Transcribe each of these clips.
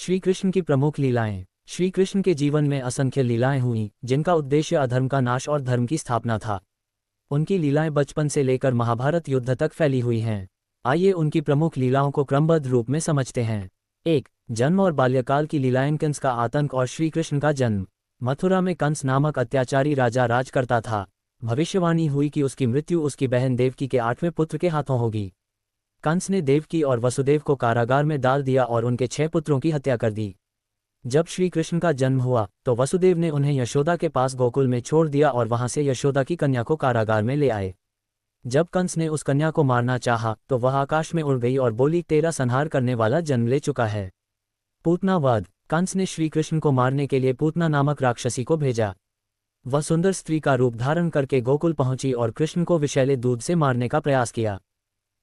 श्री कृष्ण की प्रमुख लीलाएं। श्री कृष्ण के जीवन में असंख्य लीलाएं हुईं, जिनका उद्देश्य अधर्म का नाश और धर्म की स्थापना था। उनकी लीलाएं बचपन से लेकर महाभारत युद्ध तक फैली हुई हैं। आइए उनकी प्रमुख लीलाओं को क्रमबद्ध रूप में समझते हैं। 1. जन्म और बाल्यकाल की लीलाएं। कंस का आतंक और श्री कृष्ण का जन्म। मथुरा में कंस नामक अत्याचारी राजा राज करता था। भविष्यवाणी हुई कि उसकी मृत्यु उसकी बहन देवकी के 8वें पुत्र के हाथों होगी। कंस ने देवकी और वसुदेव को कारागार में डाल दिया और उनके 6 पुत्रों की हत्या कर दी। जब श्री कृष्ण का जन्म हुआ तो वसुदेव ने उन्हें यशोदा के पास गोकुल में छोड़ दिया और वहां से यशोदा की कन्या को कारागार में ले आए। जब कंस ने उस कन्या को मारना चाहा तो वह आकाश में उड़ गई और बोली, तेरा संहार करने वाला जन्म ले चुका है। पूतना वध। कंस ने श्री कृष्ण को मारने के लिए पूतना नामक राक्षसी को भेजा। वह सुंदर स्त्री का रूप धारण करके गोकुल पहुंची और कृष्ण को विषैले दूध से मारने का प्रयास किया,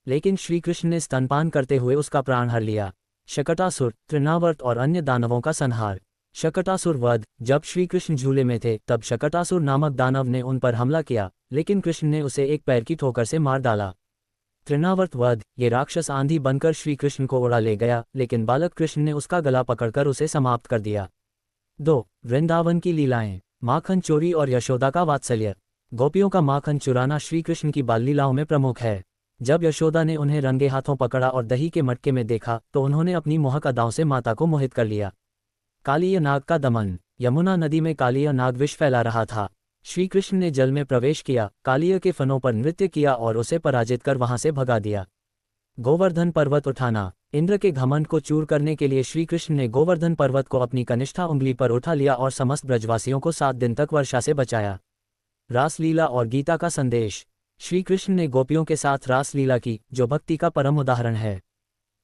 लेकिन श्री कृष्ण ने स्तनपान करते हुए उसका प्राण हर लिया। शकटासुर, तृणावर्त और अन्य दानवों का संहार। शकटासुर वध। जब श्री कृष्ण झूले में थे तब शकटासुर नामक दानव ने उन पर हमला किया, लेकिन कृष्ण ने उसे एक पैर की ठोकर से मार डाला। तृणावर्त वध। ये राक्षस आंधी बनकर श्री कृष्ण को उड़ा ले गया, लेकिन बालक कृष्ण ने उसका गला पकड़कर उसे समाप्त कर दिया। 2. वृंदावन की लीलाएं। माखन चोरी और यशोदा का वात्सल्य। गोपियों का माखन चुराना श्री कृष्ण की बाल लीलाओं में प्रमुख है। जब यशोदा ने उन्हें रंगे हाथों पकड़ा और दही के मटके में देखा तो उन्होंने अपनी मोहक अदाओं से माता को मोहित कर लिया। कालीय नाग का दमन। यमुना नदी में कालीय नाग विष फैला रहा था। श्री कृष्ण ने जल में प्रवेश किया, कालीय के फनों पर नृत्य किया और उसे पराजित कर वहां से भगा दिया। गोवर्धन पर्वत उठाना। इंद्र के घमंड को चूर करने के लिए श्री कृष्ण ने गोवर्धन पर्वत को अपनी कनिष्ठा उंगली पर उठा लिया और समस्त ब्रजवासियों को 7 दिन तक वर्षा से बचाया। रासलीला और गीता का संदेश। श्री कृष्ण ने गोपियों के साथ रासलीला की, जो भक्ति का परम उदाहरण है।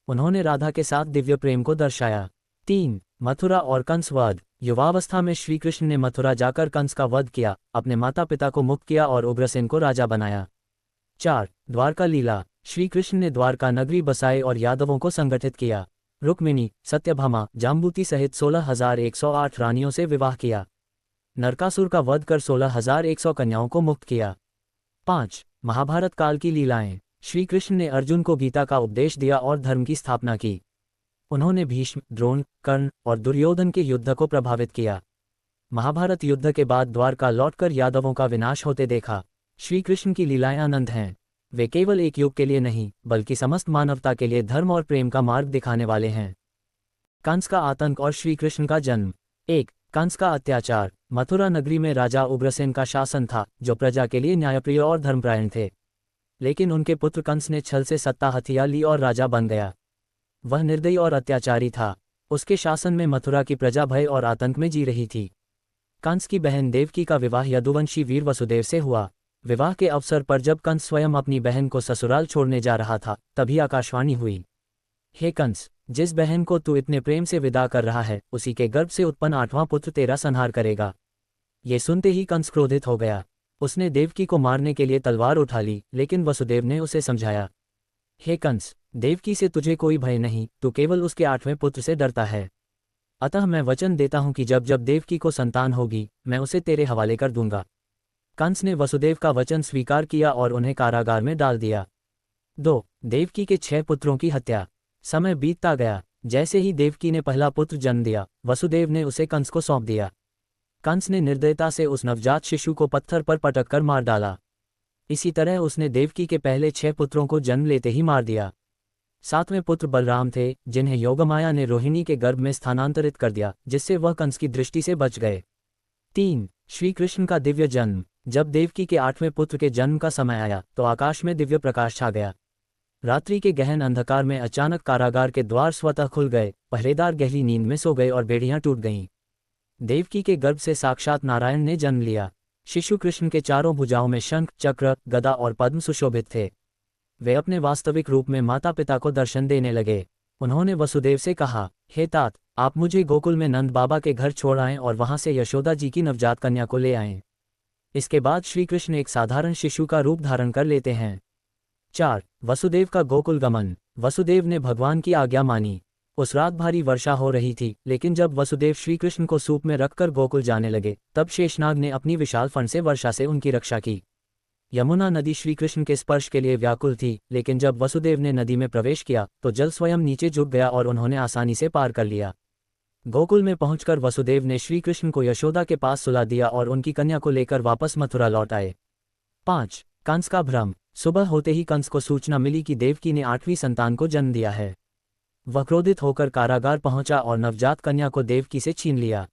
उन्होंने राधा के साथ दिव्य प्रेम को दर्शाया। 3. मथुरा और कंस वध। युवावस्था में श्री कृष्ण ने मथुरा जाकर कंस का वध किया, अपने माता पिता को मुक्त किया और उग्रसेन को राजा बनाया। 4. द्वारका लीला। श्री कृष्ण ने द्वारका नगरी बसाई और यादवों को संगठित किया। रुक्मिणी, सत्यभामा, जाम्बूती सहित 16,108 रानियों से विवाह किया। नरकासुर का वध कर 16,100 कन्याओं को मुक्त किया। 5. महाभारत काल की लीलाएं। श्री कृष्ण ने अर्जुन को गीता का उपदेश दिया और धर्म की स्थापना की। उन्होंने भीष्म, द्रोण, कर्ण और दुर्योधन के युद्ध को प्रभावित किया। महाभारत युद्ध के बाद द्वारका लौटकर यादवों का विनाश होते देखा। श्री कृष्ण की लीलाएं आनंद हैं। वे केवल एक युग के लिए नहीं, बल्कि समस्त मानवता के लिए धर्म और प्रेम का मार्ग दिखाने वाले हैं। कंस का आतंक और श्री कृष्ण का जन्म। 1. कंस का अत्याचार। मथुरा नगरी में राजा उग्रसेन का शासन था, जो प्रजा के लिए न्यायप्रिय और धर्मपरायण थे। लेकिन उनके पुत्र कंस ने छल से सत्ता हथिया ली और राजा बन गया। वह निर्दयी और अत्याचारी था। उसके शासन में मथुरा की प्रजा भय और आतंक में जी रही थी। कंस की बहन देवकी का विवाह यदुवंशी वीर वसुदेव से हुआ। विवाह के अवसर पर जब कंस स्वयं अपनी बहन को ससुराल छोड़ने जा रहा था, तभी आकाशवाणी हुई, हे कंस, जिस बहन को तू इतने प्रेम से विदा कर रहा है, उसी के गर्भ से उत्पन्न 8वां पुत्र तेरा संहार करेगा। ये सुनते ही कंस क्रोधित हो गया। उसने देवकी को मारने के लिए तलवार उठा ली, लेकिन वसुदेव ने उसे समझाया, हे कंस, देवकी से तुझे कोई भय नहीं, तू केवल उसके 8वें पुत्र से डरता है। अतः मैं वचन देता हूं कि जब जब देवकी को संतान होगी, मैं उसे तेरे हवाले कर दूंगा। कंस ने वसुदेव का वचन स्वीकार किया और उन्हें कारागार में डाल दिया। 2. देवकी के 6 पुत्रों की हत्या। समय बीतता गया। जैसे ही देवकी ने पहला पुत्र जन्म दिया, वसुदेव ने उसे कंस को सौंप दिया। कंस ने निर्दयता से उस नवजात शिशु को पत्थर पर पटक कर मार डाला। इसी तरह उसने देवकी के पहले 6 पुत्रों को जन्म लेते ही मार दिया। 7वें पुत्र बलराम थे, जिन्हें योगमाया ने रोहिणी के गर्भ में स्थानांतरित कर दिया, जिससे वह कंस की दृष्टि से बच गए। 3. श्री कृष्ण का दिव्य जन्म। जब देवकी के 8वें पुत्र के जन्म का समय आया तो आकाश में दिव्य प्रकाश छा गया। रात्रि के गहन अंधकार में अचानक कारागार के द्वार स्वतः खुल गए, पहरेदार गहरी नींद में सो गए और बेड़ियां टूट गईं। देवकी के गर्भ से साक्षात नारायण ने जन्म लिया। शिशु कृष्ण के चारों भुजाओं में शंख, चक्र, गदा और पद्म सुशोभित थे। वे अपने वास्तविक रूप में माता पिता को दर्शन देने लगे। उन्होंने वसुदेव से कहा, हे तात, आप मुझे गोकुल में नंद बाबा के घर छोड़ आएं और वहां से यशोदा जी की नवजात कन्या को ले आएं। इसके बाद श्री कृष्ण एक साधारण शिशु का रूप धारण कर लेते हैं। 4. वसुदेव का गोकुल गमन। वसुदेव ने भगवान की आज्ञा मानी। उस रात भारी वर्षा हो रही थी, लेकिन जब वसुदेव श्री कृष्ण को सूप में रखकर गोकुल जाने लगे, तब शेषनाग ने अपनी विशाल फण से वर्षा से उनकी रक्षा की। यमुना नदी श्री कृष्ण के स्पर्श के लिए व्याकुल थी, लेकिन जब वसुदेव ने नदी में प्रवेश किया तो जल स्वयं नीचे झुक गया और उन्होंने आसानी से पार कर लिया। गोकुल में पहुंचकर वसुदेव ने श्री कृष्ण को यशोदा के पास सुला दिया और उनकी कन्या को लेकर वापस मथुरा लौट आए। 5. कंस का भ्रम। सुबह होते ही कंस को सूचना मिली कि देवकी ने 8वीं संतान को जन्म दिया है। वह क्रोधित होकर कारागार पहुंचा और नवजात कन्या को देवकी से छीन लिया।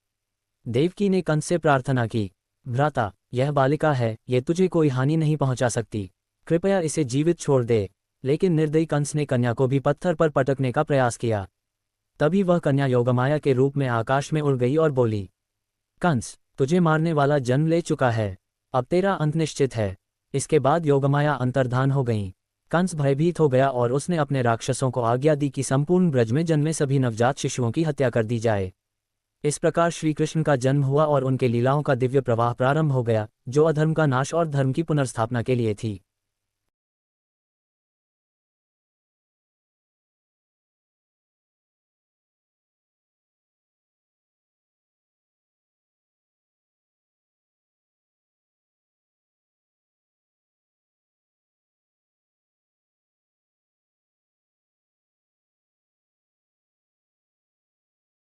देवकी ने कंस से प्रार्थना की, भ्राता, यह बालिका है, ये तुझे कोई हानि नहीं पहुंचा सकती, कृपया इसे जीवित छोड़ दे। लेकिन निर्दयी कंस ने कन्या को भी पत्थर पर पटकने का प्रयास किया। तभी वह कन्या योगमाया के रूप में आकाश में उड़ गई और बोली, कंस, तुझे मारने वाला जन्म ले चुका है, अब तेरा अंत निश्चित है। इसके बाद योगमाया अंतर्धान हो गईं। कंस भयभीत हो गया और उसने अपने राक्षसों को आज्ञा दी कि संपूर्ण ब्रज में जन्मे सभी नवजात शिशुओं की हत्या कर दी जाए। इस प्रकार श्री कृष्ण का जन्म हुआ और उनके लीलाओं का दिव्य प्रवाह प्रारंभ हो गया, जो अधर्म का नाश और धर्म की पुनर्स्थापना के लिए थी।